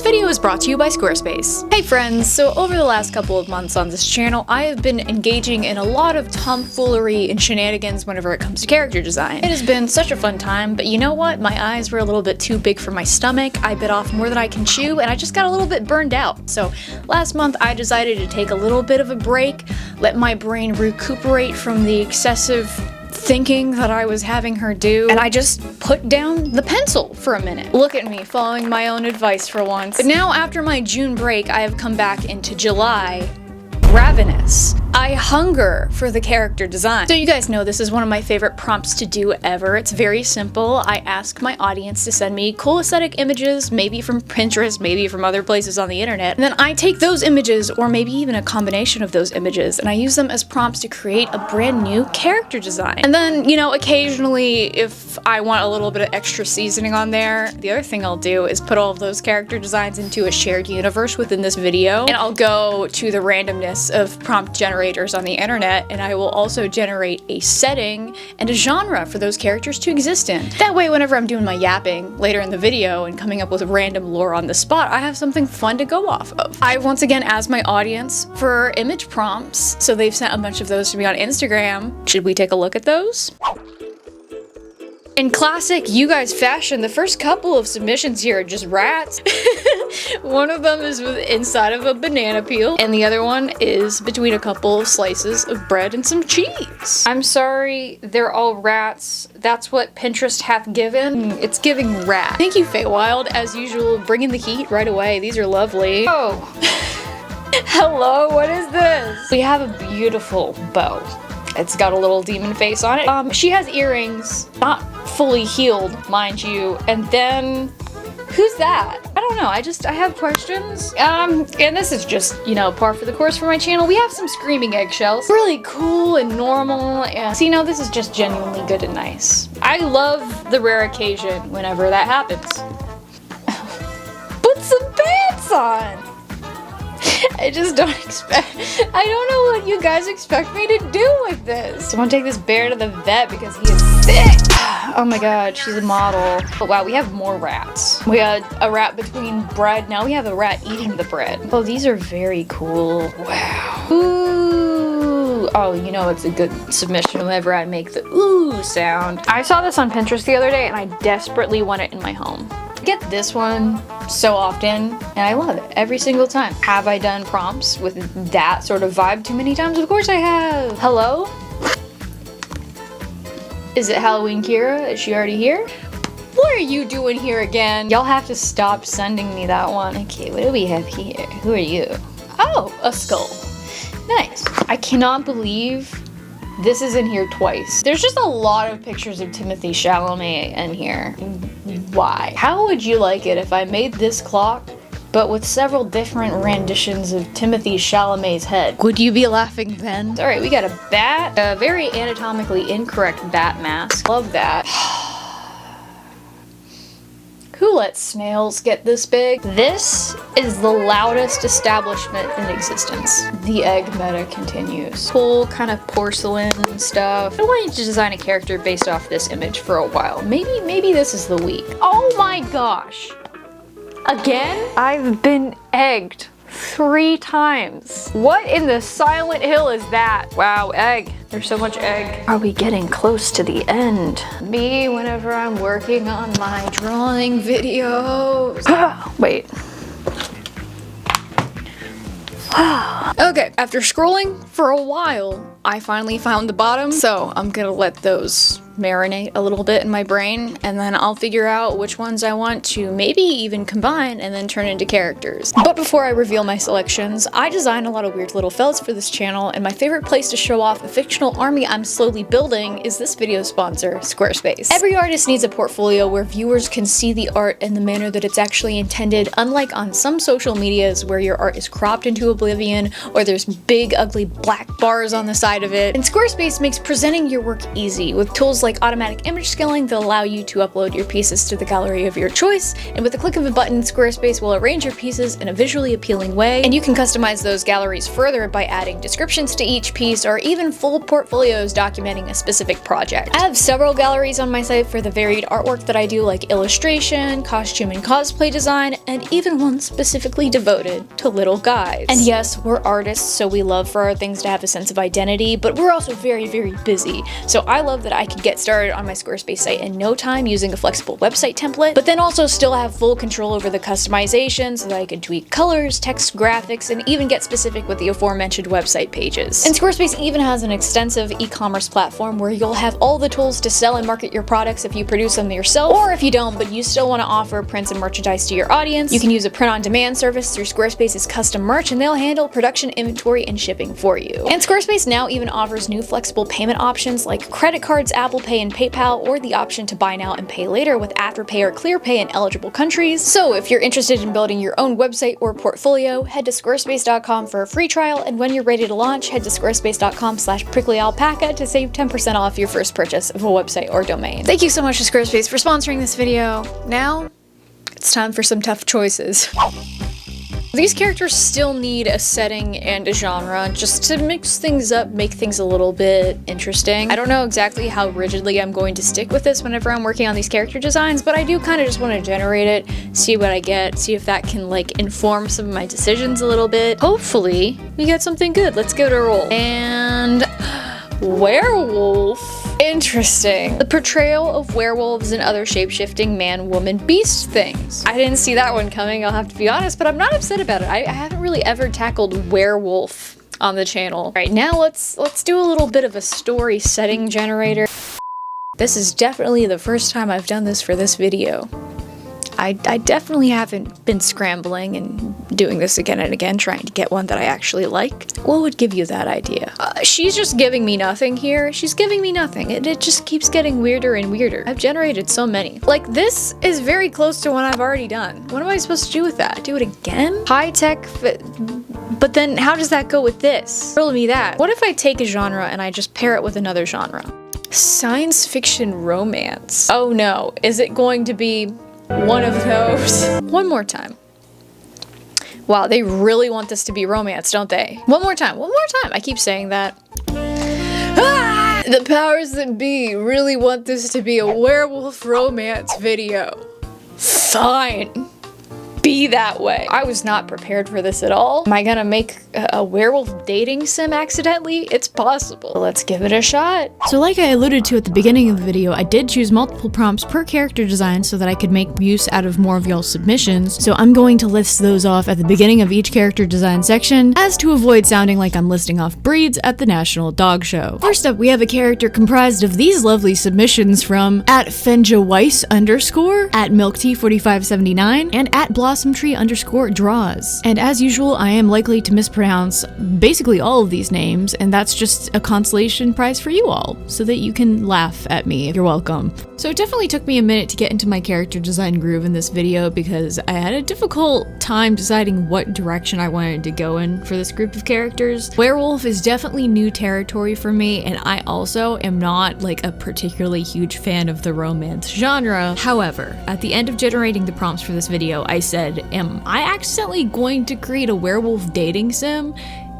video is brought to you by Squarespace. Hey friends, so over the last couple of months on this channel, I have been engaging in a lot of tomfoolery and shenanigans whenever it comes to character design. It has been such a fun time, but you know what? My eyes were a little bit too big for my stomach, I bit off more than I can chew, and I just got a little bit burned out. So last month I decided to take a little bit of a break, let my brain recuperate from the excessive thinking that I was having her do, and I just put down the pencil for a minute. Look at me, following my own advice for once. But now after my June break, I have come back into July, ravenous. I hunger for the character design. So you guys know this is one of my favorite prompts to do ever. It's very simple. I ask my audience to send me cool aesthetic images, maybe from Pinterest, maybe from other places on the internet, and then I take those images, or maybe even a combination of those images, and I use them as prompts to create a brand new character design. And then, you know, occasionally, if I want a little bit of extra seasoning on there, the other thing I'll do is put all of those character designs into a shared universe within this video, and I'll go to the randomness of prompt generators on the internet, and I will also generate a setting and a genre for those characters to exist in. That way, whenever I'm doing my yapping later in the video and coming up with random lore on the spot, I have something fun to go off of. I once again asked my audience for image prompts, so they've sent a bunch of those to me on Instagram. Should we take a look at those? In classic you guys fashion, the first couple of submissions here are just rats. One of them is inside of a banana peel, and the other one is between a couple of slices of bread and some cheese. I'm sorry, they're all rats. That's what Pinterest hath given. It's giving rat. Thank you, Feywild, as usual, bringing the heat right away. These are lovely. Oh. Hello, what is this? We have a beautiful bow. It's got a little demon face on it. She has earrings, not fully healed, mind you, and then, who's that? I don't know, I have questions. And this is just, you know, par for the course for my channel. We have some screaming eggshells. Really cool and normal, and so, you know, this is just genuinely good and nice. I love the rare occasion whenever that happens. Put some pants on! I just don't I don't know what you guys expect me to do with this. I want to take this bear to the vet because he is sick. Oh my god, she's a model. Oh wow, we have more rats. We had a rat between bread, now we have a rat eating the bread. Oh, these are very cool. Wow. Ooh. Oh, you know it's a good submission whenever I make the ooh sound. I saw this on Pinterest the other day and I desperately want it in my home. I get this one so often, and I love it every single time. Have I done prompts with that sort of vibe too many times? Of course I have. Hello? Is it Halloween Kira? Is she already here? What are you doing here again? Y'all have to stop sending me that one. Okay, what do we have here? Who are you? Oh, a skull. Nice. I cannot believe this is in here twice. There's just a lot of pictures of Timothée Chalamet in here. Why? How would you like it if I made this clock, but with several different renditions of Timothée Chalamet's head? Would you be laughing then? Alright, we got a bat, a very anatomically incorrect bat mask. Love that. Who lets snails get this big? This is the loudest establishment in existence. The egg meta continues. Cool kind of porcelain stuff. I wanted to design a character based off this image for a while. Maybe this is the week. Oh my gosh. Again? I've been egged 3 times. What in the Silent Hill is that? Wow, egg. There's so much egg. Are we getting close to the end? Me, whenever I'm working on my drawing videos. Wait. Okay, after scrolling for a while, I finally found the bottom, so I'm gonna let those marinate a little bit in my brain, and then I'll figure out which ones I want to maybe even combine and then turn into characters. But before I reveal my selections, I design a lot of weird little fellas for this channel, and my favorite place to show off a fictional army I'm slowly building is this video's sponsor, Squarespace. Every artist needs a portfolio where viewers can see the art in the manner that it's actually intended, unlike on some social medias where your art is cropped into oblivion or there's big ugly black bars on the side of it. And Squarespace makes presenting your work easy with tools like automatic image scaling that allow you to upload your pieces to the gallery of your choice, and with the click of a button, Squarespace will arrange your pieces in a visually appealing way, and you can customize those galleries further by adding descriptions to each piece or even full portfolios documenting a specific project. I have several galleries on my site for the varied artwork that I do, like illustration, costume and cosplay design, and even one specifically devoted to little guys. And yes, we're artists, so we love for our things to have a sense of identity, but we're also very, very busy. So I love that I could get started on my Squarespace site in no time using a flexible website template, but then also still have full control over the customization so that I can tweak colors, text, graphics, and even get specific with the aforementioned website pages. And Squarespace even has an extensive e-commerce platform where you'll have all the tools to sell and market your products if you produce them yourself, or if you don't, but you still want to offer prints and merchandise to your audience. You can use a print-on-demand service through Squarespace's custom merch, and they'll handle production, inventory, and shipping for you. And Squarespace now even offers new flexible payment options like credit cards, Apple Pay, and PayPal, or the option to buy now and pay later with Afterpay or ClearPay in eligible countries. So if you're interested in building your own website or portfolio, head to squarespace.com for a free trial, and when you're ready to launch, head to squarespace.com/PricklyAlpaca to save 10% off your first purchase of a website or domain. Thank you so much to Squarespace for sponsoring this video. Now, it's time for some tough choices. These characters still need a setting and a genre just to mix things up, make things a little bit interesting. I don't know exactly how rigidly I'm going to stick with this whenever I'm working on these character designs, but I do kind of just want to generate it, see what I get, see if that can like inform some of my decisions a little bit. Hopefully, we get something good. Let's give it a roll. And werewolf. Interesting. The portrayal of werewolves and other shape-shifting man, woman, beast things. I didn't see that one coming, I'll have to be honest, but I'm not upset about it. I haven't really ever tackled werewolf on the channel. All right, now let's do a little bit of a story setting generator. This is definitely the first time I've done this for this video. I definitely haven't been scrambling and doing this again and again, trying to get one that I actually like. What would give you that idea? She's just giving me nothing here. She's giving me nothing. It just keeps getting weirder and weirder. I've generated so many. Like, this is very close to one I've already done. What am I supposed to do with that? Do it again? High tech, but then how does that go with this? Riddle me that. What if I take a genre and I just pair it with another genre? Science fiction romance. Oh no, is it going to be one of those? One more time. Wow, they really want this to be romance, don't they? One more time, one more time. I keep saying that. Ah! The powers that be really want this to be a werewolf romance video. Fine. Be that way. I was not prepared for this at all. Am I gonna make a werewolf dating sim accidentally? It's possible. Let's give it a shot. So like I alluded to at the beginning of the video, I did choose multiple prompts per character design so that I could make use out of more of y'all's submissions. So I'm going to list those off at the beginning of each character design section, as to avoid sounding like I'm listing off breeds at the National Dog Show. First up, we have a character comprised of these lovely submissions from @FenjaWeiss_, @MilkTea4579, and @BlossomTree_draws. And as usual, I am likely to mispronounce basically all of these names, and that's just a consolation prize for you all, so that you can laugh at me. You're welcome. So it definitely took me a minute to get into my character design groove in this video because I had a difficult time deciding what direction I wanted to go in for this group of characters. Werewolf is definitely new territory for me, and I also am not like a particularly huge fan of the romance genre. However, at the end of generating the prompts for this video, I said, am I accidentally going to create a werewolf dating sim?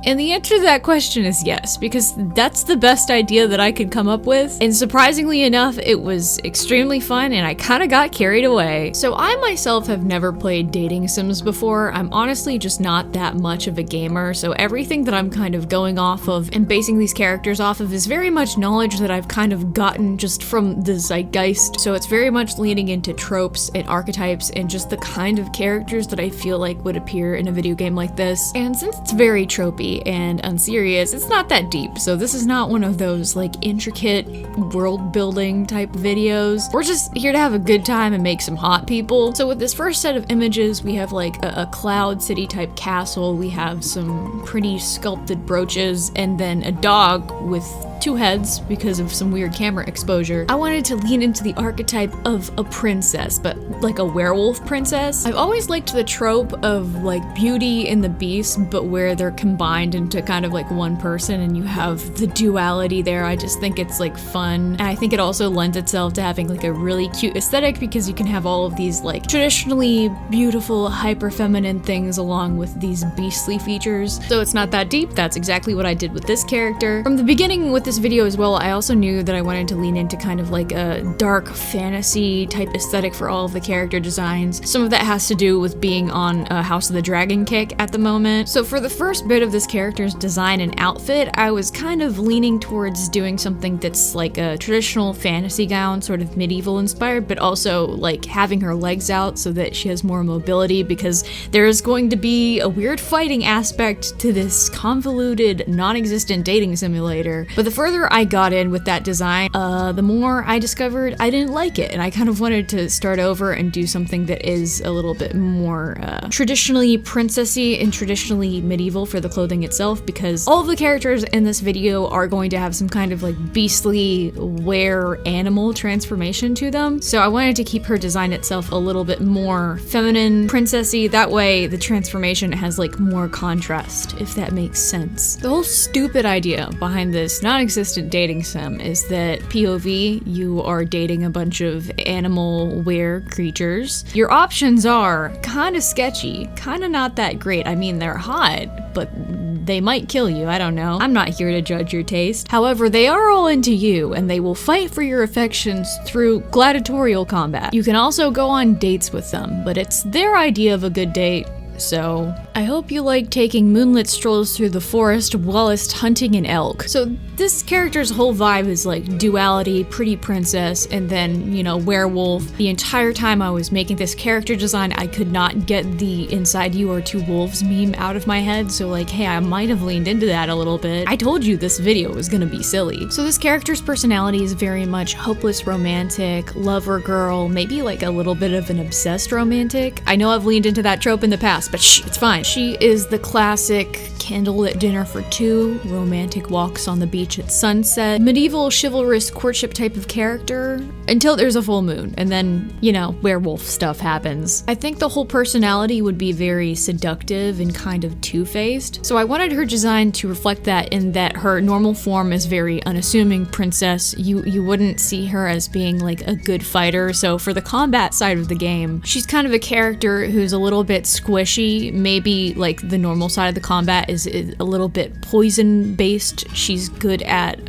And the answer to that question is yes, because that's the best idea that I could come up with. And surprisingly enough, it was extremely fun and I kind of got carried away. So I myself have never played dating sims before. I'm honestly just not that much of a gamer, so everything that I'm kind of going off of and basing these characters off of is very much knowledge that I've kind of gotten just from the zeitgeist. So it's very much leaning into tropes and archetypes and just the kind of characters that I feel like would appear in a video game like this. And since it's very tropey and unserious, it's not that deep, so this is not one of those like intricate world building type videos. We're just here to have a good time and make some hot people. So with this first set of images, we have like a cloud city type castle, we have some pretty sculpted brooches, and then a dog with two heads because of some weird camera exposure. I wanted to lean into the archetype of a princess, but like a werewolf princess. I've always liked the trope of like Beauty and the Beast, but where they're combined into kind of like one person and you have the duality there. I just think it's like fun. And I think it also lends itself to having like a really cute aesthetic because you can have all of these like traditionally beautiful, hyper feminine things along with these beastly features. So it's not that deep. That's exactly what I did with this character. From the beginning with this video as well, I also knew that I wanted to lean into kind of like a dark fantasy type aesthetic for all of the character designs. Some of that has to do with being on a House of the Dragon kick at the moment. So for the first bit of this character's design and outfit, I was kind of leaning towards doing something that's like a traditional fantasy gown, sort of medieval inspired, but also like having her legs out so that she has more mobility, because there is going to be a weird fighting aspect to this convoluted, non-existent dating simulator. But the further I got in with that design, the more I discovered I didn't like it, and I kind of wanted to start over and do something that is a little bit more traditionally princessy and traditionally medieval for the clothing itself, because all of the characters in this video are going to have some kind of like beastly were animal transformation to them. So I wanted to keep her design itself a little bit more feminine, princessy. That way the transformation has like more contrast, if that makes sense. The whole stupid idea behind this non-existent dating sim is that POV, you are dating a bunch of animal were creatures. Your options are kind of sketchy, kind of not that great. I mean, they're hot, but they might kill you, I don't know. I'm not here to judge your taste. However, they are all into you, and they will fight for your affections through gladiatorial combat. You can also go on dates with them, but it's their idea of a good date. So, I hope you like taking moonlit strolls through the forest whilst hunting an elk. So this character's whole vibe is like duality, pretty princess, and then, you know, werewolf. The entire time I was making this character design, I could not get the inside you are two wolves meme out of my head, so like, hey, I might have leaned into that a little bit. I told you this video was gonna be silly. So this character's personality is very much hopeless romantic, lover girl, maybe like a little bit of an obsessed romantic. I know I've leaned into that trope in the past, but shh, it's fine. She is the classic candlelit dinner for two, romantic walks on the beach at sunset, medieval chivalrous courtship type of character until there's a full moon, and then, you know, werewolf stuff happens. I think the whole personality would be very seductive and kind of two-faced, so I wanted her design to reflect that, in that her normal form is very unassuming princess. You wouldn't see her as being like a good fighter, so for the combat side of the game, she's kind of a character who's a little bit squishy. Maybe like the normal side of the combat is a little bit poison based. She's good at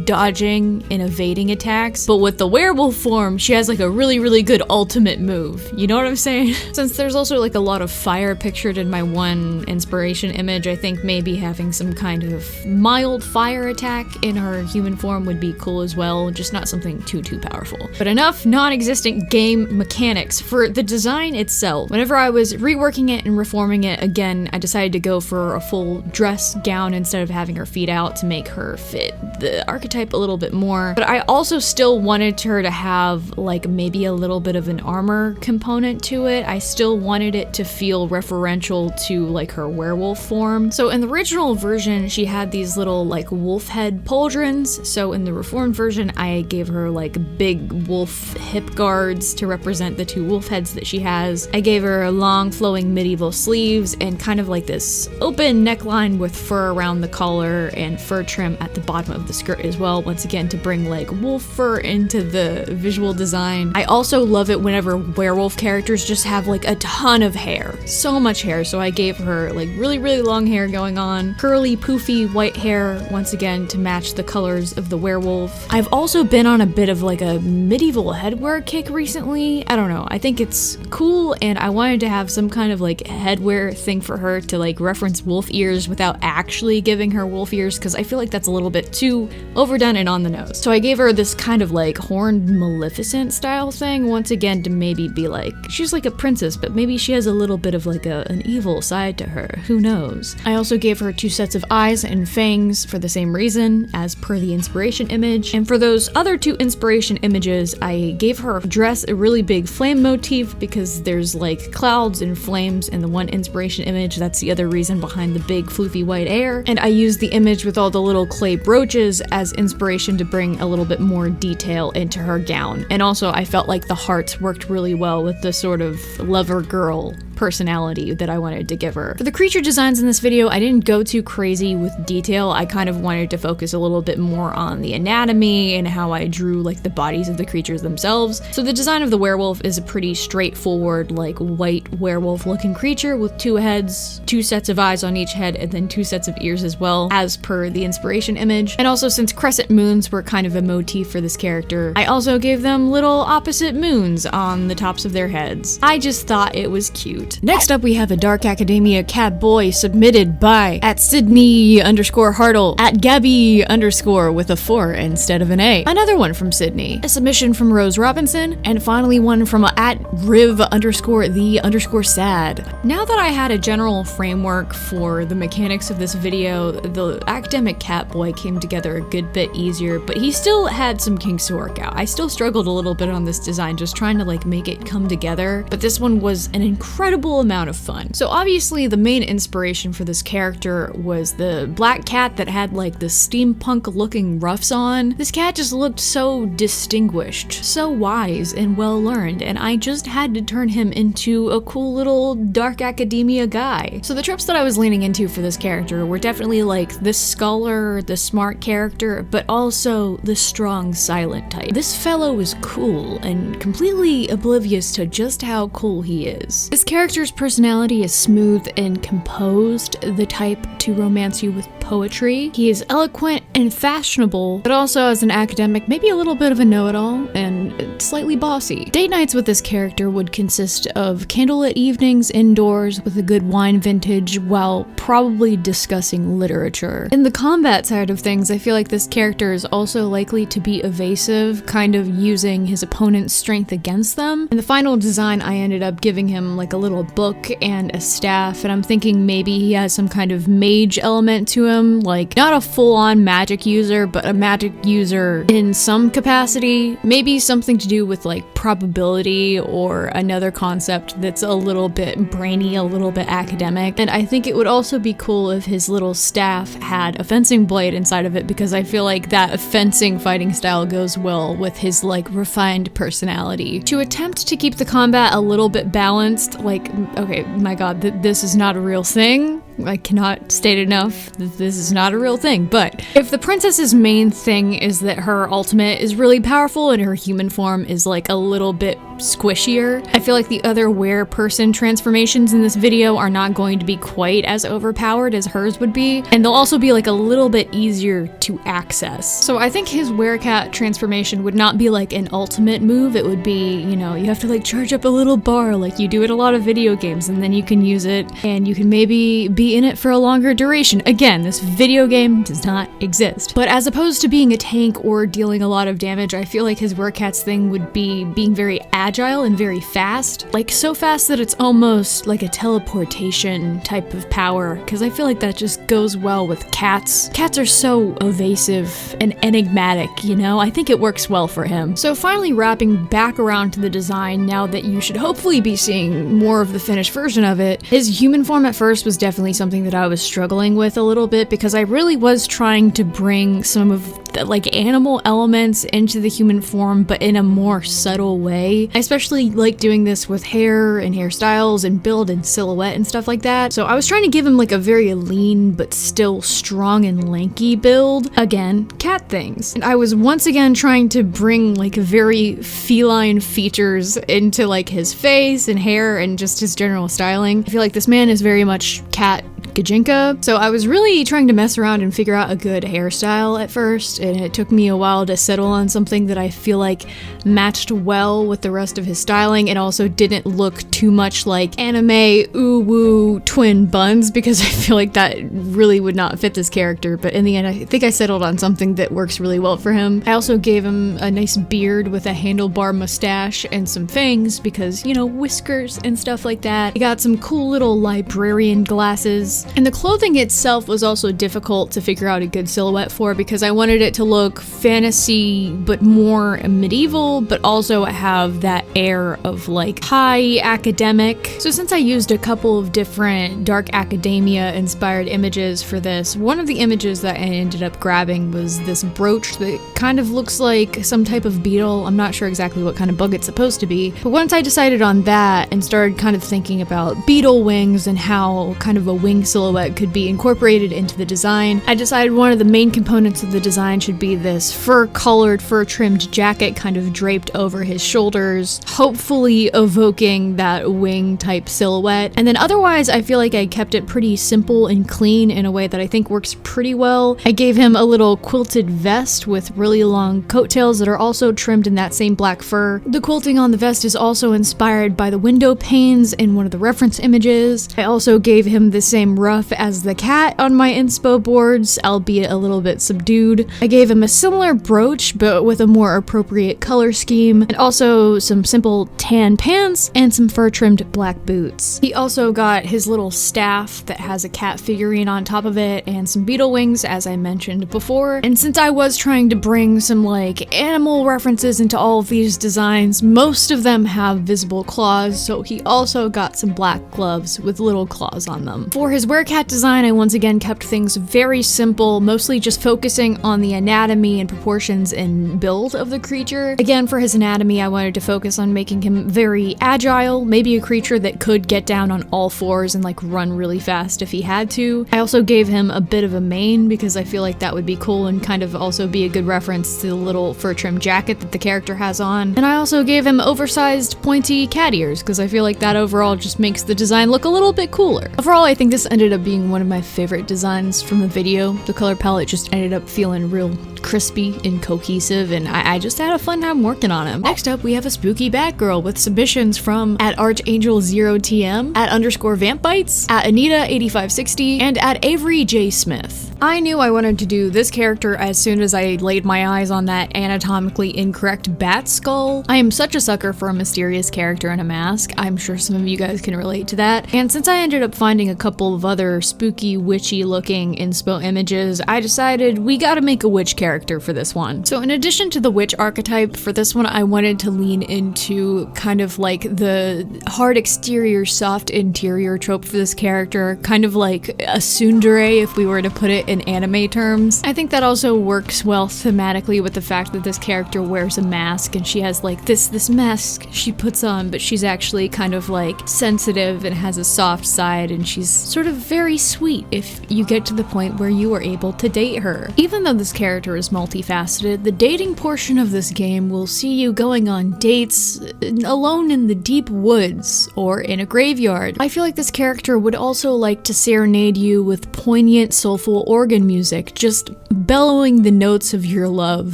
dodging and evading attacks, but with the werewolf form, she has like a really good ultimate move. You know what I'm saying? Since there's also like a lot of fire pictured in my one inspiration image, I think maybe having some kind of mild fire attack in her human form would be cool as well, just not something too powerful. But enough non-existent game mechanics. For the design itself, whenever I was reworking it and reforming it again, I decided to go for a full dress gown instead of having her feet out to make her fit the archetype a little bit more. But I also still wanted her to have like maybe a little bit of an armor component to it. I still wanted it to feel referential to like her werewolf form. So in the original version, she had these little like wolf head pauldrons. So in the reformed version, I gave her like big wolf hip guards to represent the two wolf heads that she has. I gave her long flowing medieval sleeves and kind of like this open neckline with fur around the collar and fur trim at the bottom of the skirt as well, once again to bring like wolf fur into the visual design. I also love it whenever werewolf characters just have like a ton of hair, so much hair, so I gave her like really long hair going on, curly poofy white hair once again to match the colors of the werewolf. I've also been on a bit of like a medieval headwear kick recently. I don't know, I think it's cool, and I wanted to have some kind of like headwear thing for her to like reference wolf ears without actually giving her wolf ears, because I feel like that's a little bit too overdone and on the nose. So I gave her this kind of like horned Maleficent style thing, once again to maybe be like, she's like a princess, but maybe she has a little bit of like an evil side to her, who knows. I also gave her two sets of eyes and fangs for the same reason as per the inspiration image, and for those other two inspiration images, I gave her dress a really big flame motif because there's like clouds and flames in the one inspiration image. That's the other reason behind the big big floofy white hair, and I used the image with all the little clay brooches as inspiration to bring a little bit more detail into her gown. And also I felt like the hearts worked really well with the sort of lover girl personality that I wanted to give her. For the creature designs in this video, I didn't go too crazy with detail. I kind of wanted to focus a little bit more on the anatomy and how I drew like the bodies of the creatures themselves. So the design of the werewolf is a pretty straightforward, like white werewolf looking creature with 2 heads, 2 sets of eyes on each head, and then 2 sets of ears as well, as per the inspiration image. And also, since crescent moons were kind of a motif for this character, I also gave them little opposite moons on the tops of their heads. I just thought it was cute. Next up, we have a Dark Academia Catboy submitted by @Sydney_Hartle, @Gabby_ with a 4 instead of an A. Another one from Sydney, a submission from Rose Robinson, and finally one from @Riv_the_sad. Now that I had a general framework for the mechanics of this video, the academic Catboy came together a good bit easier, but he still had some kinks to work out. I still struggled a little bit on this design, just trying to like make it come together, but this one was an incredible amount of fun. So obviously the main inspiration for this character was the black cat that had like the steampunk looking ruffs on. This cat just looked so distinguished, so wise and well learned, and I just had to turn him into a cool little Dark Academia guy. So the tropes that I was leaning into for this character were definitely like the scholar, the smart character, but also the strong silent type. This fellow is cool and completely oblivious to just how cool he is. This character's personality is smooth and composed, the type to romance you with poetry. He is eloquent and fashionable, but also as an academic, maybe a little bit of a know-it-all and slightly bossy. Date nights with this character would consist of candlelit evenings indoors with a good wine vintage while probably discussing literature. In the combat side of things, I feel like this character is also likely to be evasive, kind of using his opponent's strength against them. In the final design, I ended up giving him like a little book and a staff, and I'm thinking maybe he has some kind of mage element to him, like not a full-on magic user, but a magic user in some capacity. Maybe something to do with like probability or another concept that's a little bit brainy, a little bit academic. And I think it would also be cool if his little staff had a fencing blade inside of it, because I feel like that fencing fighting style goes well with his like refined personality. To attempt to keep the combat a little bit balanced, like, okay, my god, this is not a real thing. I cannot state enough that this is not a real thing, but if the princess's main thing is that her ultimate is really powerful and her human form is like a little bit squishier, I feel like the other were-person transformations in this video are not going to be quite as overpowered as hers would be, and they'll also be like a little bit easier to access. So I think his werecat transformation would not be like an ultimate move. It would be, you know, you have to like charge up a little bar like you do in a lot of video games, and then you can use it and you can maybe be in it for a longer duration. Again, this video game does not exist. But as opposed to being a tank or dealing a lot of damage, I feel like his werecat's thing would be being very agile and very fast. Like so fast that it's almost like a teleportation type of power, because I feel like that just goes well with cats. Cats are so evasive and enigmatic, you know? I think it works well for him. So finally wrapping back around to the design, now that you should hopefully be seeing more of the finished version of it, his human form at first was definitely something that I was struggling with a little bit, because I really was trying to bring some of the like animal elements into the human form, but in a more subtle way. I especially like doing this with hair and hairstyles and build and silhouette and stuff like that. So I was trying to give him like a very lean but still strong and lanky build. Again, cat things. And I was once again trying to bring like very feline features into like his face and hair and just his general styling. I feel like this man is very much cat Gajinka. So I was really trying to mess around and figure out a good hairstyle at first, and it took me a while to settle on something that I feel like matched well with the rest of his styling and also didn't look too much like anime ooh-woo twin buns, because I feel like that really would not fit this character. But in the end, I think I settled on something that works really well for him. I also gave him a nice beard with a handlebar mustache and some fangs because, you know, whiskers and stuff like that. I got some cool little librarian glasses this. And the clothing itself was also difficult to figure out a good silhouette for because I wanted it to look fantasy but more medieval, but also have that air of like high academic. So since I used a couple of different dark academia inspired images for this, one of the images that I ended up grabbing was this brooch that kind of looks like some type of beetle. I'm not sure exactly what kind of bug it's supposed to be, but once I decided on that and started kind of thinking about beetle wings and how kind of a wing silhouette could be incorporated into the design, I decided one of the main components of the design should be this fur-colored, fur-trimmed jacket kind of draped over his shoulders, hopefully evoking that wing-type silhouette. And then otherwise, I feel like I kept it pretty simple and clean in a way that I think works pretty well. I gave him a little quilted vest with really long coattails that are also trimmed in that same black fur. The quilting on the vest is also inspired by the window panes in one of the reference images. I also gave him the same ruff as the cat on my inspo boards, albeit a little bit subdued. I gave him a similar brooch, but with a more appropriate color scheme, and also some simple tan pants and some fur-trimmed black boots. He also got his little staff that has a cat figurine on top of it and some beetle wings, as I mentioned before. And since I was trying to bring some like animal references into all of these designs, most of them have visible claws, so he also got some black gloves with little claws on them. For his werecat design, I once again kept things very simple, mostly just focusing on the anatomy and proportions and build of the creature. Again, for his anatomy, I wanted to focus on making him very agile, maybe a creature that could get down on all fours and like run really fast if he had to. I also gave him a bit of a mane because I feel like that would be cool and kind of also be a good reference to the little fur trim jacket that the character has on. And I also gave him oversized pointy cat ears because I feel like that overall just makes the design look a little bit cooler. Overall, I think this ended up being one of my favorite designs from the video. The color palette just ended up feeling real crispy and cohesive, and I just had a fun time working on him. Next up, we have a spooky Batgirl with submissions from @Archangel0TM, @_VampBites, @Anita8560, and @Avery J. Smith. I knew I wanted to do this character as soon as I laid my eyes on that anatomically incorrect bat skull. I am such a sucker for a mysterious character in a mask. I'm sure some of you guys can relate to that. And since I ended up finding a couple of other spooky, witchy looking inspo images, I decided we gotta make a witch character for this one. So in addition to the witch archetype, for this one I wanted to lean into kind of like the hard exterior, soft interior trope for this character, kind of like a tsundere if we were to put it in anime terms. I think that also works well thematically with the fact that this character wears a mask and she has like this mask she puts on, but she's actually kind of like sensitive and has a soft side, and she's sort of very sweet if you get to the point where you are able to date her. Even though this character is multifaceted, the dating portion of this game will see you going on dates alone in the deep woods or in a graveyard. I feel like this character would also like to serenade you with poignant, soulful organ music, just bellowing the notes of your love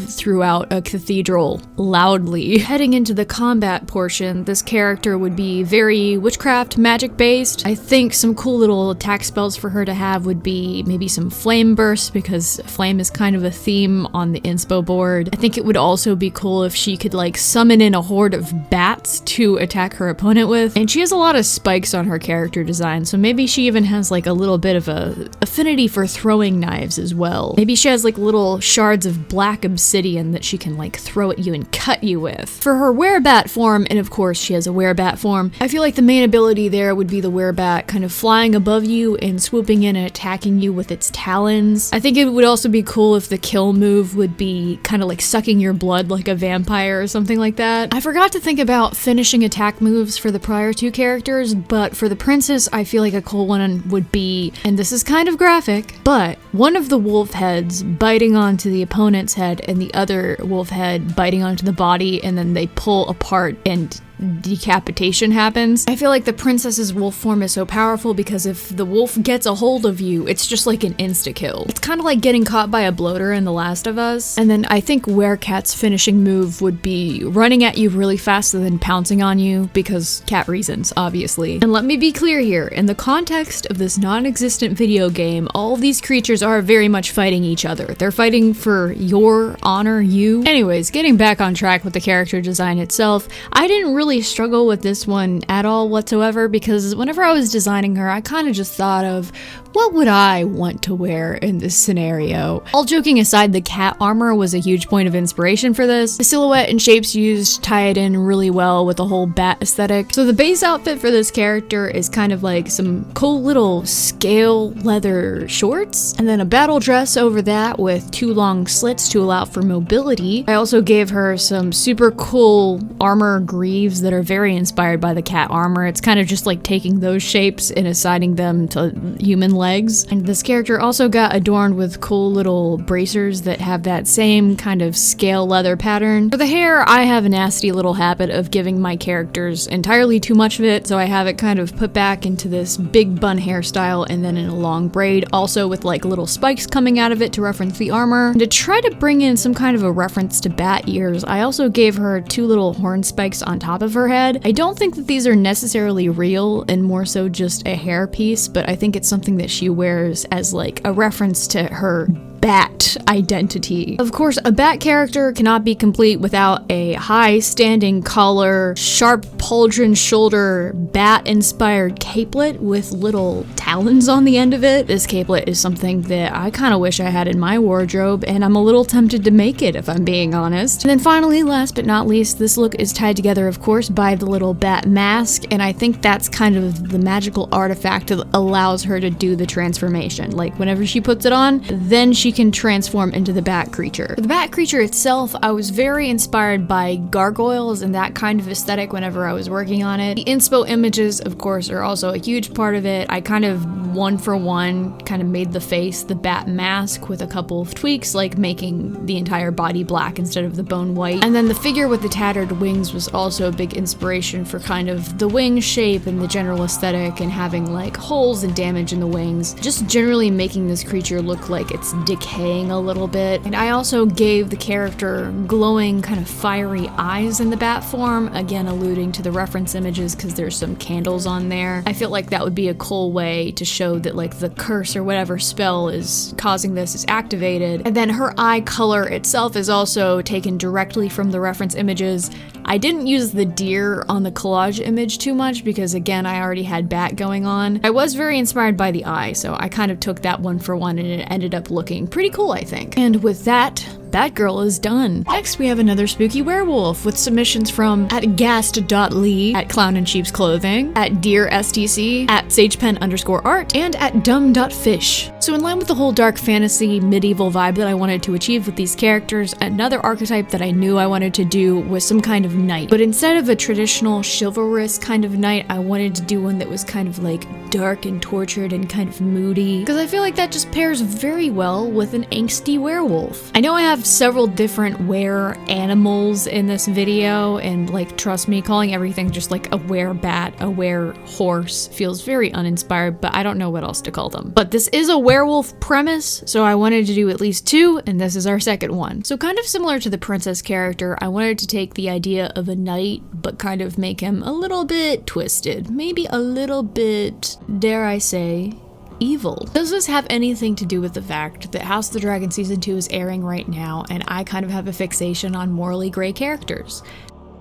throughout a cathedral loudly. Heading into the combat portion, this character would be very witchcraft, magic based. I think some cool little attack spells for her to have would be maybe some flame bursts, because flame is kind of a theme on the inspo board. I think it would also be cool if she could like summon in a horde of bats to attack her opponent with. And she has a lot of spikes on her character design, so maybe she even has like a little bit of a affinity for throwing knives as well. Maybe she has like little shards of black obsidian that she can like throw at you and cut you with. For her werebat form, and of course she has a werebat form, I feel like the main ability there would be the werebat kind of flying above you and swooping in and attacking you with its talons. I think it would also be cool if the kill move would be kind of like sucking your blood like a vampire or something like that. I forgot to think about finishing attack moves for the prior two characters, but for the princess, I feel like a cool one would be, and this is kind of graphic, but one of the wolf heads biting onto the opponent's head and the other wolf head biting onto the body, and then they pull apart and decapitation happens. I feel like the princess's wolf form is so powerful because if the wolf gets a hold of you, it's just like an insta-kill. It's kind of like getting caught by a bloater in The Last of Us. And then I think Werecat's finishing move would be running at you really fast and then pouncing on you, because cat reasons, obviously. And let me be clear here, in the context of this non-existent video game, all of these creatures are very much fighting each other. They're fighting for your honor, you. Anyways, getting back on track with the character design itself, I didn't really struggle with this one at all whatsoever, because whenever I was designing her, I kind of just thought of, what would I want to wear in this scenario? All joking aside, the cat armor was a huge point of inspiration for this. The silhouette and shapes used tie it in really well with the whole bat aesthetic. So the base outfit for this character is kind of like some cool little scale leather shorts, and then a battle dress over that with 2 long slits to allow for mobility. I also gave her some super cool armor greaves that are very inspired by the cat armor. It's kind of just like taking those shapes and assigning them to human legs. And this character also got adorned with cool little bracers that have that same kind of scale leather pattern. For the hair, I have a nasty little habit of giving my characters entirely too much of it, so I have it kind of put back into this big bun hairstyle and then in a long braid, also with like little spikes coming out of it to reference the armor. And to try to bring in some kind of a reference to bat ears, I also gave her 2 little horn spikes on top of her head. I don't think that these are necessarily real and more so just a hair piece, but I think it's something that she wears as like a reference to her bat identity. Of course, a bat character cannot be complete without a high standing collar, sharp pauldron shoulder, bat inspired capelet with little talons on the end of it. This capelet is something that I kind of wish I had in my wardrobe, and I'm a little tempted to make it if I'm being honest. And then finally, last but not least, this look is tied together of course by the little bat mask, and I think that's kind of the magical artifact that allows her to do the transformation. Like whenever she puts it on, then she can transform into the bat creature. For the bat creature itself, I was very inspired by gargoyles and that kind of aesthetic whenever I was working on it. The inspo images, of course, are also a huge part of it. I kind of one for one kind of made the face the bat mask with a couple of tweaks, like making the entire body black instead of the bone white. And then the figure with the tattered wings was also a big inspiration for kind of the wing shape and the general aesthetic, and having like holes and damage in the wings, just generally making this creature look like it's decaying a little bit. And I also gave the character glowing kind of fiery eyes in the bat form, again alluding to the reference images because there's some candles on there. I feel like that would be a cool way to show that like the curse or whatever spell is causing this is activated. And then her eye color itself is also taken directly from the reference images. I didn't use the deer on the collage image too much because again I already had bat going on. I was very inspired by the eye, so I kind of took that one for one and it ended up looking pretty cool, I think. And with that, Batgirl is done. Next, we have another spooky werewolf with submissions from @gast.lee, @clown in sheep's clothing, @deerstc, @sagepen_art, and @dumb.fish. So in line with the whole dark fantasy medieval vibe that I wanted to achieve with these characters, another archetype that I knew I wanted to do was some kind of knight. But instead of a traditional chivalrous kind of knight, I wanted to do one that was kind of like dark and tortured and kind of moody, because I feel like that just pairs very well with an angsty werewolf. I know I have several different were animals in this video, and like trust me, calling everything just like a were bat, a were horse feels very uninspired, but I don't know what else to call them. But this is a werewolf premise, so I wanted to do at least 2, and this is our second one. So kind of similar to the princess character, I wanted to take the idea of a knight but kind of make him a little bit twisted, maybe a little bit, dare I say, evil. Does this have anything to do with the fact that House of the Dragon Season 2 is airing right now and I kind of have a fixation on morally gray characters?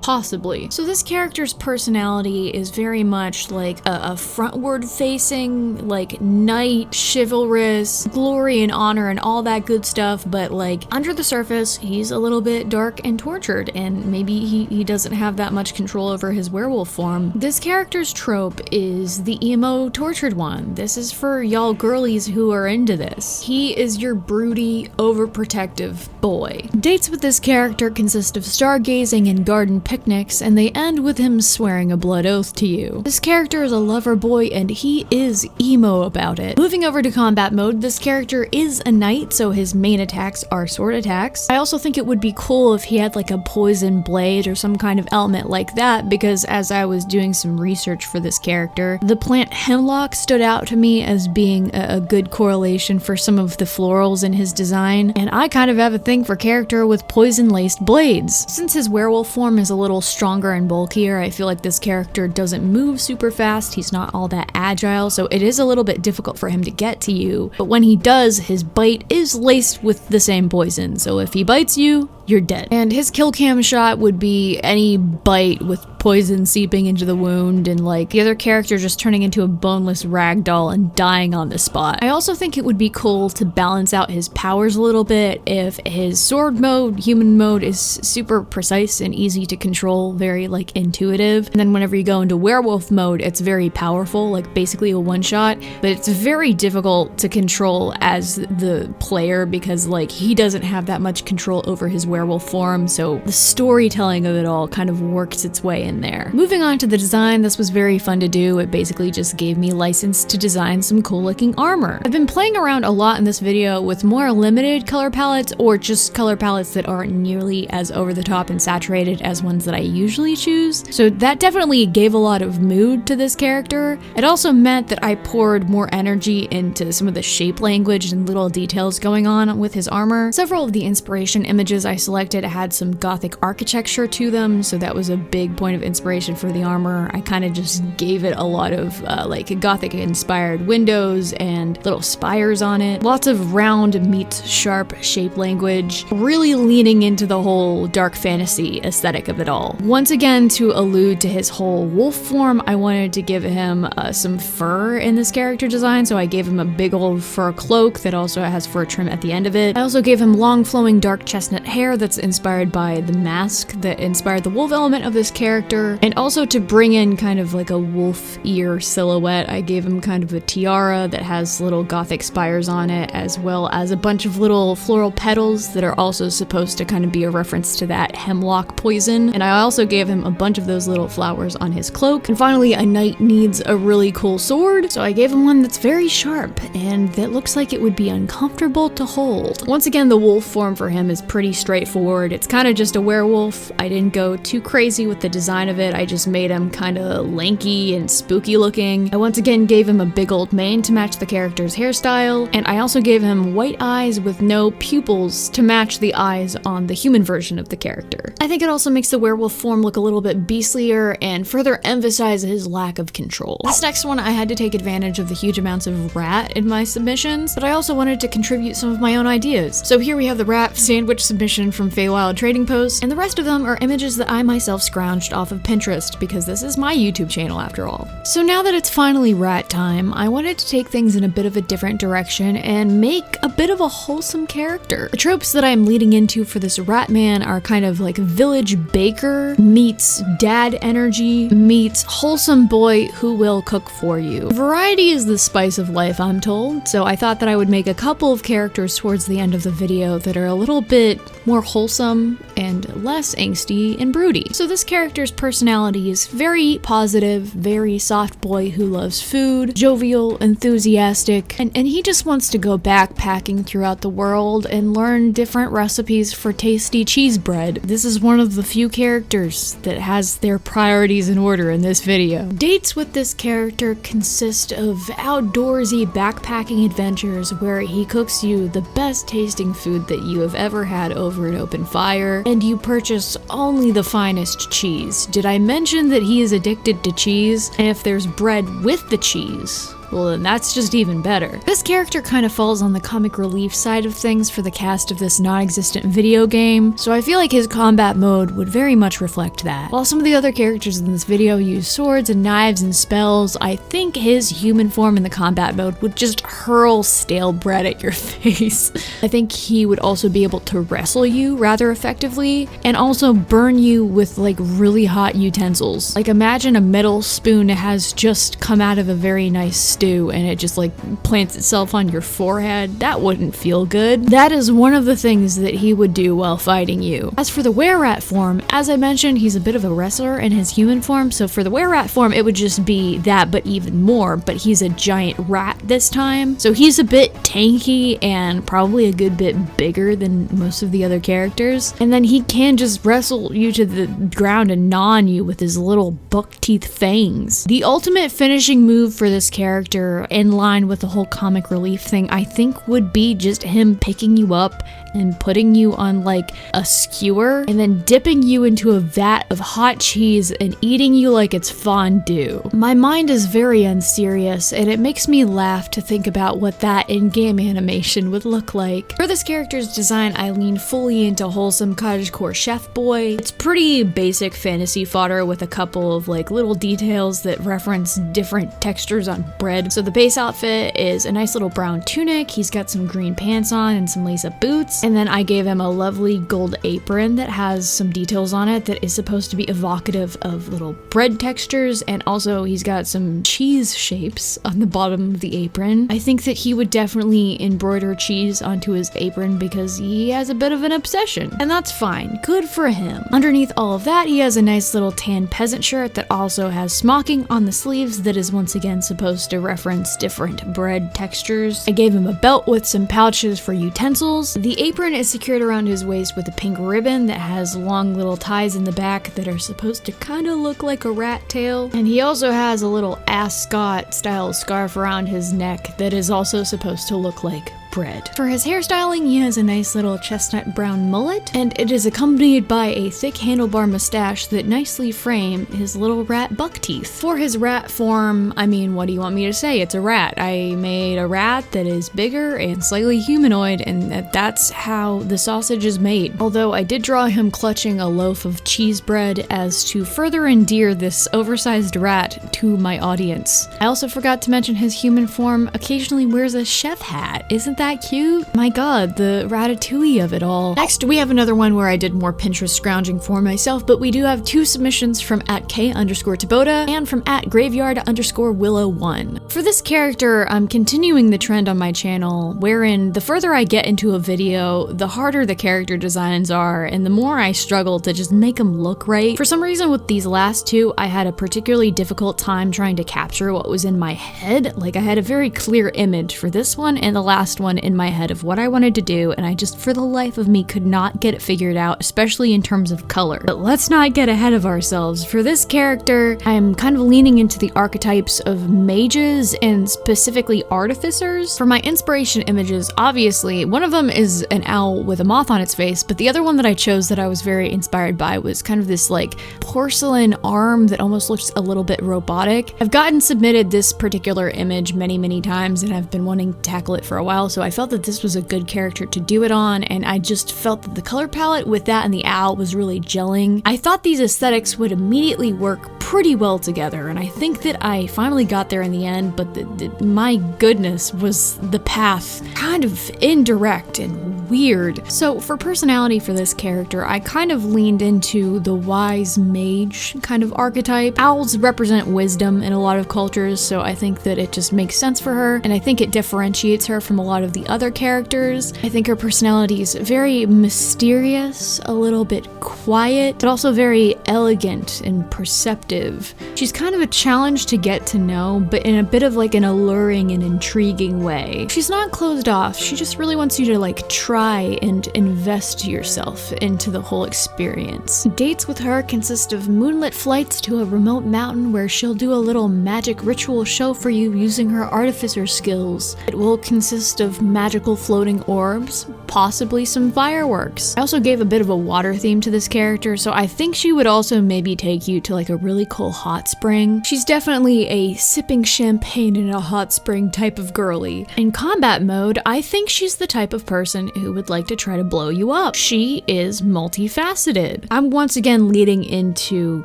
Possibly. So this character's personality is very much like a frontward facing, like knight, chivalrous, glory and honor and all that good stuff, but like under the surface, he's a little bit dark and tortured, and maybe he doesn't have that much control over his werewolf form. This character's trope is the emo tortured one. This is for y'all girlies who are into this. He is your broody, overprotective boy. Dates with this character consist of stargazing and garden picnics, and they end with him swearing a blood oath to you. This character is a lover boy, and he is emo about it. Moving over to combat mode, this character is a knight, so his main attacks are sword attacks. I also think it would be cool if he had like a poison blade or some kind of element like that, because as I was doing some research for this character, the plant hemlock stood out to me as being a good correlation for some of the florals in his design, and I kind of have a thing for character with poison-laced blades. Since his werewolf form is a little stronger and bulkier, I feel like this character doesn't move super fast, he's not all that agile, so it is a little bit difficult for him to get to you, but when he does, his bite is laced with the same poison, so if he bites you, you're dead. And his kill cam shot would be any bite with poison seeping into the wound and like the other character just turning into a boneless ragdoll and dying on the spot. I also think it would be cool to balance out his powers a little bit if his sword mode, human mode is super precise and easy to control, very like intuitive. And then whenever you go into werewolf mode, it's very powerful, like basically a one-shot, but it's very difficult to control as the player because like he doesn't have that much control over his werewolf form, so the storytelling of it all kind of works its way in there. Moving on to the design, this was very fun to do. It basically just gave me license to design some cool looking armor. I've been playing around a lot in this video with more limited color palettes or just color palettes that aren't nearly as over the top and saturated as ones that I usually choose. So that definitely gave a lot of mood to this character. It also meant that I poured more energy into some of the shape language and little details going on with his armor. Several of the inspiration images I selected had some gothic architecture to them, so that was a big point of inspiration for the armor. I kind of just gave it a lot of like gothic inspired windows and little spires on it. Lots of round meets sharp shape language, really leaning into the whole dark fantasy aesthetic of it all. Once again, to allude to his whole wolf form, I wanted to give him some fur in this character design, so I gave him a big old fur cloak that also has fur trim at the end of it. I also gave him long flowing dark chestnut hair that's inspired by the mask that inspired the wolf element of this character. And also to bring in kind of like a wolf ear silhouette, I gave him kind of a tiara that has little gothic spires on it, as well as a bunch of little floral petals that are also supposed to kind of be a reference to that hemlock poison. And I also gave him a bunch of those little flowers on his cloak. And finally, a knight needs a really cool sword, so I gave him one that's very sharp and that looks like it would be uncomfortable to hold. Once again, the wolf form for him is pretty straightforward. It's kind of just a werewolf. I didn't go too crazy with the design of it. I just made him kind of lanky and spooky looking. I once again gave him a big old mane to match the character's hairstyle, and I also gave him white eyes with no pupils to match the eyes on the human version of the character. I think it also makes the werewolf form look a little bit beastlier and further emphasize his lack of control. This next one, I had to take advantage of the huge amounts of rat in my submissions, but I also wanted to contribute some of my own ideas. So here we have the rat sandwich submission from Feywild Trading Post, and the rest of them are images that I myself scrounged off of Pinterest because this is my YouTube channel after all. So now that it's finally rat time, I wanted to take things in a bit of a different direction and make a bit of a wholesome character. The tropes that I'm leading into for this Ratman are kind of like village baker meets dad energy meets wholesome boy who will cook for you. Variety is the spice of life, I'm told, so I thought that I would make a couple of characters towards the end of the video that are a little bit more wholesome and less angsty and broody. So this character's personality is very positive, very soft boy who loves food, jovial, enthusiastic, and he just wants to go backpacking throughout the world and learn different recipes for tasty cheese bread. This is one of the few characters that has their priorities in order in this video. Dates with this character consist of outdoorsy backpacking adventures where he cooks you the best tasting food that you have ever had over an open fire, and you purchase only the finest cheese. Did I mention that he is addicted to cheese? And if there's bread with the cheese, well then that's just even better. This character kind of falls on the comic relief side of things for the cast of this non-existent video game, so I feel like his combat mode would very much reflect that. While some of the other characters in this video use swords and knives and spells, I think his human form in the combat mode would just hurl stale bread at your face. I think he would also be able to wrestle you rather effectively, and also burn you with like really hot utensils. Like imagine a metal spoon that has just come out of a very nice stew and it just like plants itself on your forehead. That wouldn't feel good. That is one of the things that he would do while fighting you. As for the were-rat form, as I mentioned, he's a bit of a wrestler in his human form, so for the were-rat form it would just be that but even more, but he's a giant rat this time, so he's a bit tanky and probably a good bit bigger than most of the other characters, and then he can just wrestle you to the ground and gnaw on you with his little buck teeth fangs. The ultimate finishing move for this character character in line with the whole comic relief thing, I think would be just him picking you up and putting you on like a skewer and then dipping you into a vat of hot cheese and eating you like it's fondue. My mind is very unserious, and it makes me laugh to think about what that in-game animation would look like. For this character's design, I lean fully into wholesome cottagecore chef boy. It's pretty basic fantasy fodder with a couple of like little details that reference different textures on bread. So the base outfit is a nice little brown tunic, he's got some green pants on and some lace-up boots, and then I gave him a lovely gold apron that has some details on it that is supposed to be evocative of little bread textures, and also he's got some cheese shapes on the bottom of the apron. I think that he would definitely embroider cheese onto his apron because he has a bit of an obsession, and that's fine. Good for him. Underneath all of that, he has a nice little tan peasant shirt that also has smocking on the sleeves that is once again supposed to reference different bread textures. I gave him a belt with some pouches for utensils. The apron is secured around his waist with a pink ribbon that has long little ties in the back that are supposed to kind of look like a rat tail. And he also has a little ascot style scarf around his neck that is also supposed to look like bread. For his hairstyling, he has a nice little chestnut brown mullet, and it is accompanied by a thick handlebar mustache that nicely frame his little rat buck teeth. For his rat form, I mean, what do you want me to say? It's a rat. I made a rat that is bigger and slightly humanoid, and that's how the sausage is made. Although I did draw him clutching a loaf of cheese bread as to further endear this oversized rat to my audience. I also forgot to mention his human form occasionally wears a chef hat. Isn't that cute? My god, the ratatouille of it all. Next, we have another one where I did more Pinterest scrounging for myself, but we do have two submissions from @K_Tabota and from @Graveyard_Willow1. For this character, I'm continuing the trend on my channel, wherein the further I get into a video, the harder the character designs are, and the more I struggle to just make them look right. For some reason with these last two, I had a particularly difficult time trying to capture what was in my head. Like, I had a very clear image for this one and the last one in my head of what I wanted to do, and I just for the life of me could not get it figured out, especially in terms of color. But let's not get ahead of ourselves. For this character, I'm kind of leaning into the archetypes of mages and specifically artificers. For my inspiration images, obviously, one of them is an owl with a moth on its face, but the other one that I chose that I was very inspired by was kind of this like porcelain arm that almost looks a little bit robotic. I've gotten submitted this particular image many times, and I've been wanting to tackle it for a while, so I felt that this was a good character to do it on, and I just felt that the color palette with that and the owl was really gelling. I thought these aesthetics would immediately work pretty well together, and I think that I finally got there in the end, but my goodness, was the path kind of indirect and weird. So for personality for this character, I kind of leaned into the wise mage kind of archetype. Owls represent wisdom in a lot of cultures, so I think that it just makes sense for her, and I think it differentiates her from a lot of the other characters. I think her personality is very mysterious, a little bit quiet, but also very elegant and perceptive. She's kind of a challenge to get to know, but in a bit of like an alluring and intriguing way. She's not closed off, she just really wants you to like try and invest yourself into the whole experience. Dates with her consist of moonlit flights to a remote mountain where she'll do a little magic ritual show for you using her artificer skills. It will consist of magical floating orbs, possibly some fireworks. I also gave a bit of a water theme to this character, so I think she would also maybe take you to like a really cool hot spring. She's definitely a sipping champagne in a hot spring type of girly. In combat mode, I think she's the type of person who would like to try to blow you up. She is multifaceted. I'm once again leading into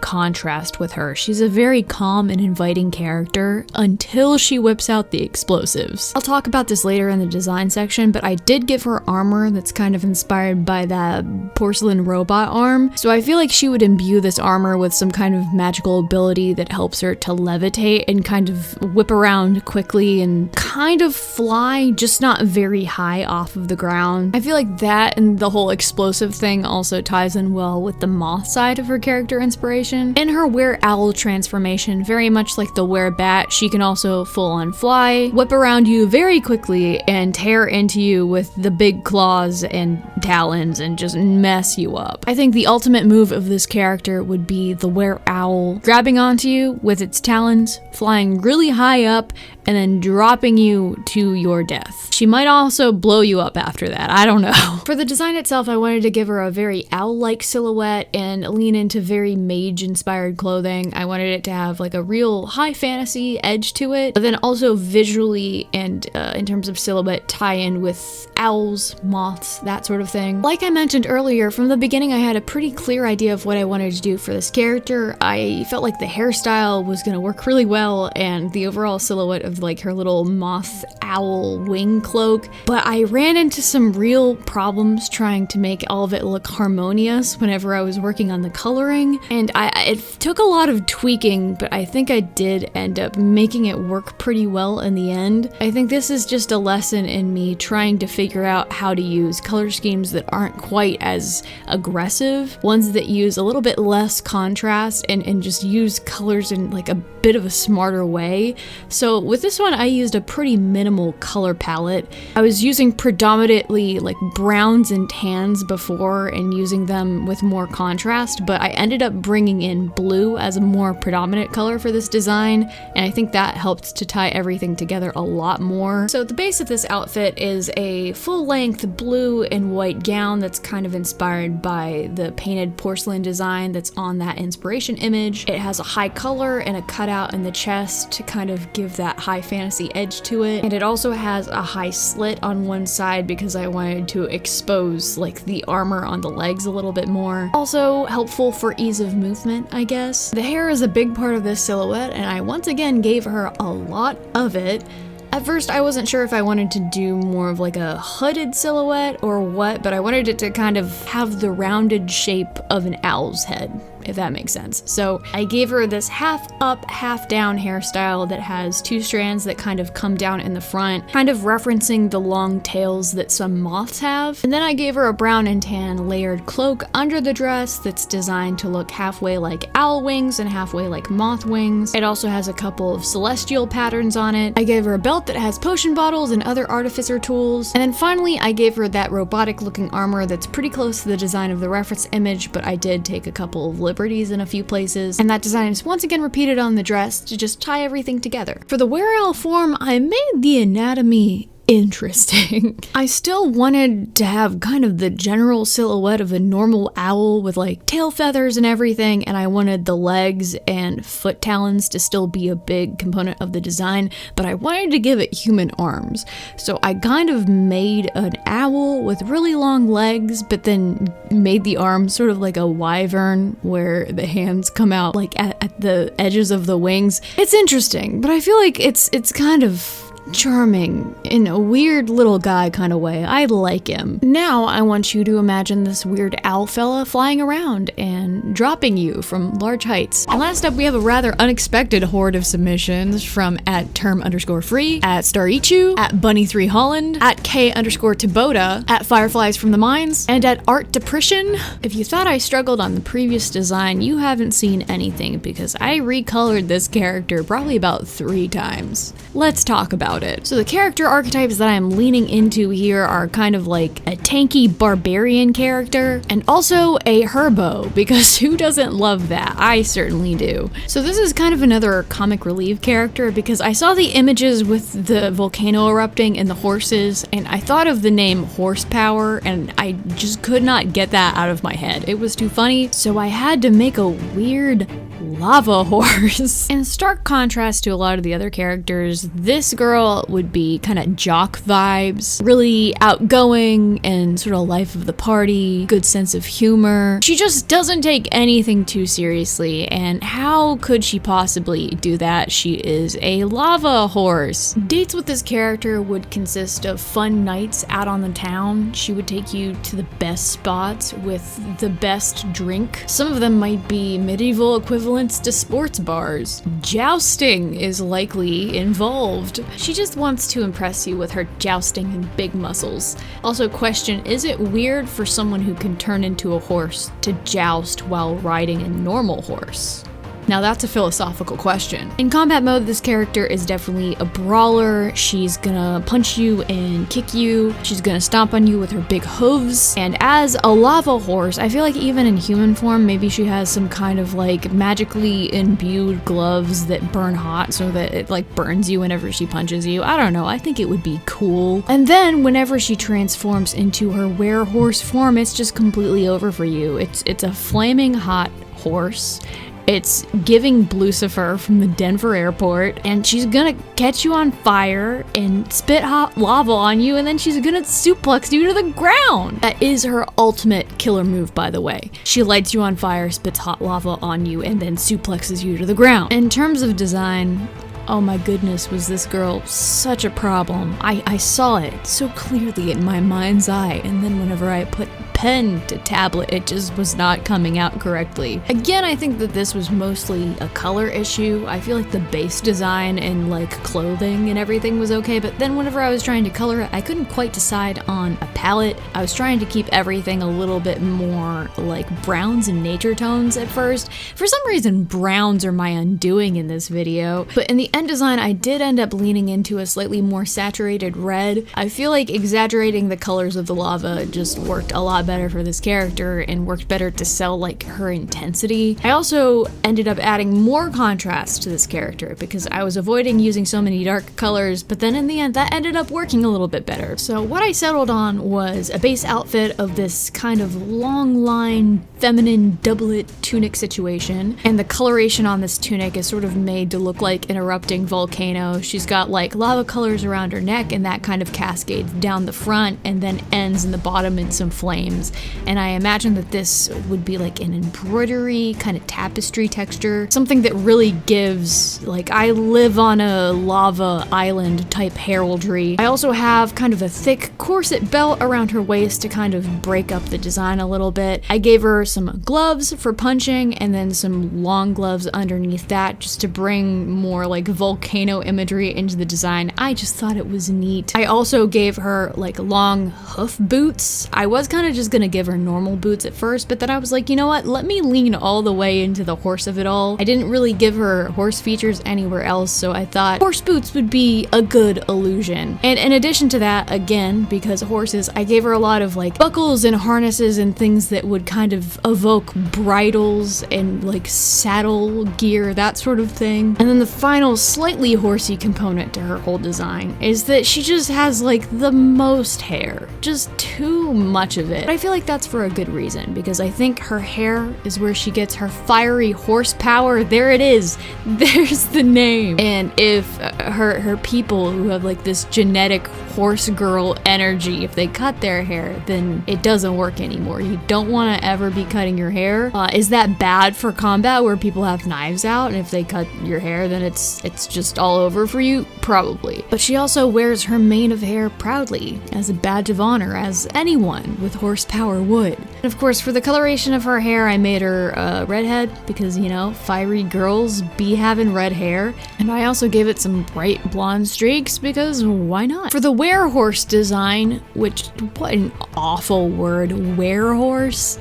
contrast with her. She's a very calm and inviting character until she whips out the explosives. I'll talk about this later in the design section, but I did give her armor that's kind of inspired by that porcelain robot arm, so I feel like she would imbue this armor with some kind of magical ability that helps her to levitate and kind of whip around quickly and kind of fly, just not very high off of the ground. I feel like that and the whole explosive thing also ties in well with the moth side of her character inspiration. In her were-owl transformation, very much like the were-bat, she can also full-on fly, whip around you very quickly, and tear into you with the big claws and talons and just mess you up. I think the ultimate move of this character would be the were-owl grabbing onto you with its talons, flying really high up, and then dropping you to your death. She might also blow you up after that, I don't know. For the design itself, I wanted to give her a very owl-like silhouette and lean into very mage-inspired clothing. I wanted it to have like a real high fantasy edge to it, but then also visually and in terms of silhouette tie in with owls, moths, that sort of thing. Like I mentioned earlier, from the beginning I had a pretty clear idea of what I wanted to do for this character. I felt like the hairstyle was gonna work really well and the overall silhouette of like her little moth owl wing cloak, but I ran into some real problems trying to make all of it look harmonious whenever I was working on the coloring, and it took a lot of tweaking, but I think I did end up making it work pretty well in the end. I think this is just a lesson in me trying to figure out how to use color schemes that aren't quite as aggressive, ones that use a little bit less contrast and just use colors in like a bit of a smarter way. So with this one, I used a pretty minimal color palette. I was using predominantly like browns and tans before and using them with more contrast, but I ended up bringing in blue as a more predominant color for this design, and I think that helped to tie everything together a lot more. So the base of this outfit is a full-length blue and white gown that's kind of inspired by the painted porcelain design that's on that inspiration image. It has a high collar and a cutout in the chest to kind of give that high fantasy edge to it, and it also has a high slit on one side because I wanted to expose like the armor on the legs a little bit more. Also helpful for ease of movement, I guess. The hair is a big part of this silhouette, and I once again gave her a lot of it. At first, I wasn't sure if I wanted to do more of like a hooded silhouette or what, but I wanted it to kind of have the rounded shape of an owl's head, if that makes sense. So I gave her this half up, half down hairstyle that has two strands that kind of come down in the front, kind of referencing the long tails that some moths have. And then I gave her a brown and tan layered cloak under the dress that's designed to look halfway like owl wings and halfway like moth wings. It also has a couple of celestial patterns on it. I gave her a belt that has potion bottles and other artificer tools. And then finally, I gave her that robotic looking armor that's pretty close to the design of the reference image, but I did take a couple of liberties in a few places, and that design is once again repeated on the dress to just tie everything together. For the werewolf form, I made the anatomy interesting. I still wanted to have kind of the general silhouette of a normal owl with like tail feathers and everything, and I wanted the legs and foot talons to still be a big component of the design, but I wanted to give it human arms. So I kind of made an owl with really long legs, but then made the arms sort of like a wyvern where the hands come out like at the edges of the wings. It's interesting, but I feel like it's kind of charming in a weird little guy kind of way. I like him. Now I want you to imagine this weird owl fella flying around and dropping you from large heights. And last up, we have a rather unexpected horde of submissions from @term_free, @Starichu, @Bunny3Holland, @K_Taboda, @Fireflies from the Mines, and @ArtDepression. If you thought I struggled on the previous design, you haven't seen anything because I recolored this character probably about 3 times. Let's talk about it. So the character archetypes that I'm leaning into here are kind of like a tanky barbarian character and also a herbo, because who doesn't love that? I certainly do. So this is kind of another comic relief character because I saw the images with the volcano erupting and the horses, and I thought of the name Horsepower, and I just could not get that out of my head. It was too funny, so I had to make a weird lava horse. In stark contrast to a lot of the other characters, this girl would be kind of jock vibes, really outgoing and sort of life of the party, good sense of humor. She just doesn't take anything too seriously, and how could she possibly do that? She is a lava horse. Dates with this character would consist of fun nights out on the town. She would take you to the best spots with the best drink. Some of them might be medieval equivalents to sports bars. Jousting is likely involved. She just wants to impress you with her jousting and big muscles. Also, question, is it weird for someone who can turn into a horse to joust while riding a normal horse? Now that's a philosophical question. In combat mode, this character is definitely a brawler. She's gonna punch you and kick you. She's gonna stomp on you with her big hooves. And as a lava horse, I feel like even in human form, maybe she has some kind of like magically imbued gloves that burn hot so that it like burns you whenever she punches you. I don't know, I think it would be cool. And then whenever she transforms into her werehorse form, it's just completely over for you. It's a flaming hot horse. It's giving Blucifer from the Denver airport, and she's gonna catch you on fire and spit hot lava on you, and then she's gonna suplex you to the ground. That is her ultimate killer move, by the way. She lights you on fire, spits hot lava on you, and then suplexes you to the ground. In terms of design, oh my goodness, was this girl such a problem. I saw it so clearly in my mind's eye, and then whenever I put pen to tablet, it just was not coming out correctly. Again, I think that this was mostly a color issue. I feel like the base design and like clothing and everything was okay, but then whenever I was trying to color it, I couldn't quite decide on a palette. I was trying to keep everything a little bit more like browns and nature tones at first. For some reason, browns are my undoing in this video, but in the end design, I did end up leaning into a slightly more saturated red. I feel like exaggerating the colors of the lava just worked a lot better for this character and worked better to sell like her intensity. I also ended up adding more contrast to this character because I was avoiding using so many dark colors, but then in the end that ended up working a little bit better. So what I settled on was a base outfit of this kind of long line feminine doublet tunic situation, and the coloration on this tunic is sort of made to look like an erupting volcano. She's got like lava colors around her neck, and that kind of cascades down the front and then ends in the bottom in some flames. And I imagine that this would be like an embroidery kind of tapestry texture, something that really gives like I live on a lava island type heraldry. I also have kind of a thick corset belt around her waist to kind of break up the design a little bit. I gave her some gloves for punching and then some long gloves underneath that just to bring more like volcano imagery into the design. I just thought it was neat. I also gave her like long hoof boots. I was kind of just gonna give her normal boots at first, but then I was like, you know what, let me lean all the way into the horse of it all. I didn't really give her horse features anywhere else, so I thought horse boots would be a good illusion. And in addition to that, again, because horses, I gave her a lot of like buckles and harnesses and things that would kind of evoke bridles and like saddle gear, that sort of thing. And then the final slightly horsey component to her whole design is that she just has like the most hair, just too much of it. But I feel like that's for a good reason, because I think her hair is where she gets her fiery horsepower. There it is. There's the name. And if her people who have like this genetic horse girl energy, if they cut their hair, then it doesn't work anymore. You don't want to ever be cutting your hair. Is that bad for combat where people have knives out, and if they cut your hair, then it's just all over for you? Probably. But she also wears her mane of hair proudly as a badge of honor, as anyone with horsepower would. And of course, for the coloration of her hair, I made her a redhead because, you know, fiery girls be having red hair. And I also gave it some bright blonde streaks because why not? For the werehorse design, which, what an awful word, werehorse.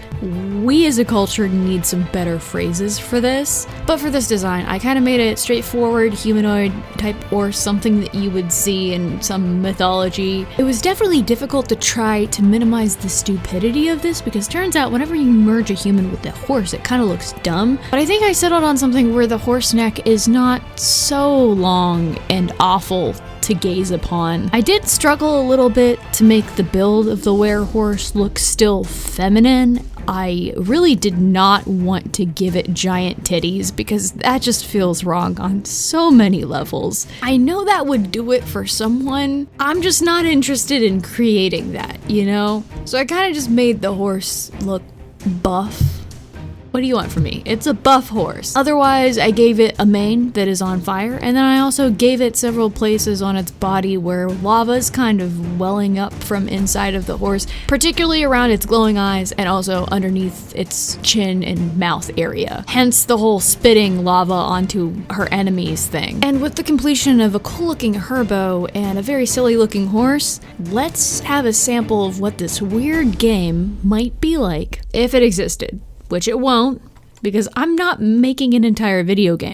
We as a culture need some better phrases for this. But for this design, I kind of made it straightforward, humanoid type, or something that you would see in some mythology. It was definitely difficult to try to minimize the stupidity of this because turns out whenever you merge a human with a horse, it kind of looks dumb. But I think I settled on something where the horse neck is not so long and awful to gaze upon. I did struggle a little bit to make the build of the werehorse look still feminine. I really did not want to give it giant titties because that just feels wrong on so many levels. I know that would do it for someone. I'm just not interested in creating that, you know? So I kind of just made the horse look buff. What do you want from me? It's a buff horse. Otherwise, I gave it a mane that is on fire, and then I also gave it several places on its body where lava is kind of welling up from inside of the horse, particularly around its glowing eyes and also underneath its chin and mouth area. Hence the whole spitting lava onto her enemies thing. And with the completion of a cool-looking herbo and a very silly-looking horse, let's have a sample of what this weird game might be like if it existed. Which it won't, because I'm not making an entire video game.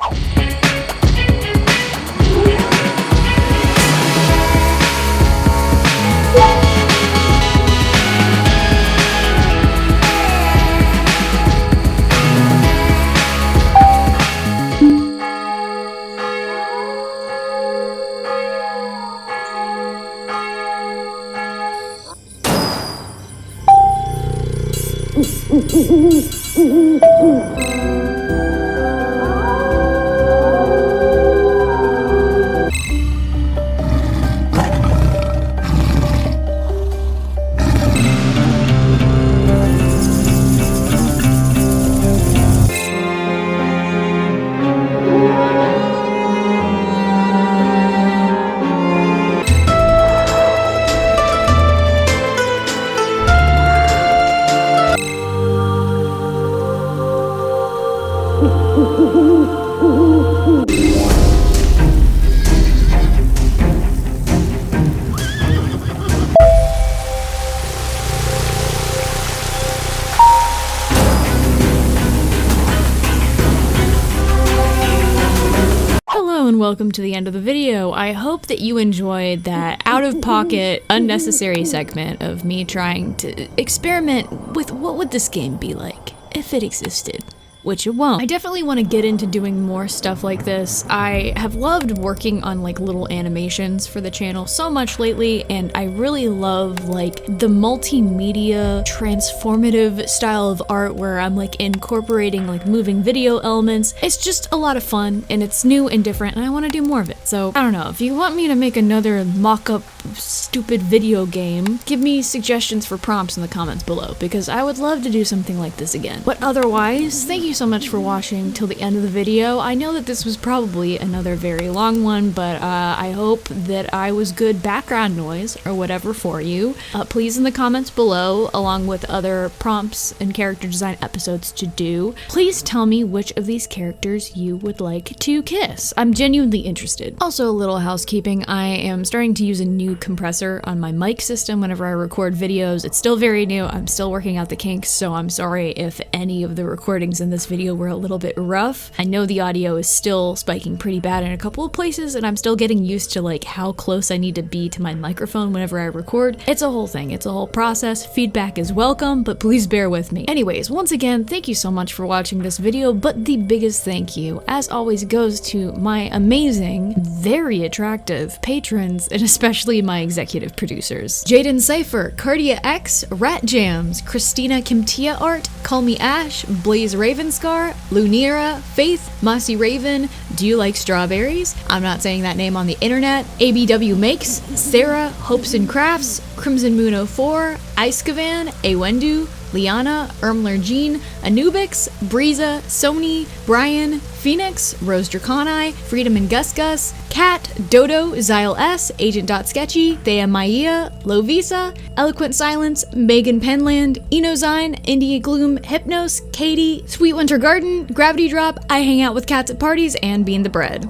And welcome to the end of the video. I hope that you enjoyed that out-of-pocket, unnecessary segment of me trying to experiment with what would this game be like if it existed. Which it won't. I definitely want to get into doing more stuff like this. I have loved working on like little animations for the channel so much lately, and I really love like the multimedia transformative style of art where I'm like incorporating like moving video elements. It's just a lot of fun and it's new and different and I want to do more of it. So I don't know, if you want me to make another mock-up stupid video game, give me suggestions for prompts in the comments below because I would love to do something like this again. But otherwise, thank you so much for watching till the end of the video. I know that this was probably another very long one, but I hope that I was good background noise or whatever for you. Please in the comments below, along with other prompts and character design episodes to do, please tell me which of these characters you would like to kiss. I'm genuinely interested. Also, a little housekeeping. I am starting to use a new compressor on my mic system whenever I record videos. It's still very new. I'm still working out the kinks, so I'm sorry if any of the recordings in this video were a little bit rough. I know the audio is still spiking pretty bad in a couple of places, and I'm still getting used to like how close I need to be to my microphone whenever I record. It's a whole thing. It's a whole process. Feedback is welcome, but please bear with me. Anyways, once again, thank you so much for watching this video, but the biggest thank you, as always, goes to my amazing, very attractive patrons, and especially my executive producers. Jaden Cypher, Cardia X, Rat Jams, Christina Kimtia Art, Call Me Ash, Blaze Ravenscar, Lunira, Faith, Mossy Raven, Do You Like Strawberries? I'm not saying that name on the internet. ABW Makes, Sarah, Hopes and Crafts, Crimson Moon 04, Icecavan, Awendu, Liana, Ermler Jean, Anubix, Breeza, Sony, Brian, Phoenix, Rose Draconi, Freedom and Gus Gus, Kat, Dodo, Zyle S, Agent.Sketchy, Thea Maia, Lovisa, Eloquent Silence, Megan Penland, Enozine, India Gloom, Hypnos, Katie, Sweet Winter Garden, Gravity Drop, I Hang Out with Cats at Parties, and Bean the Bread.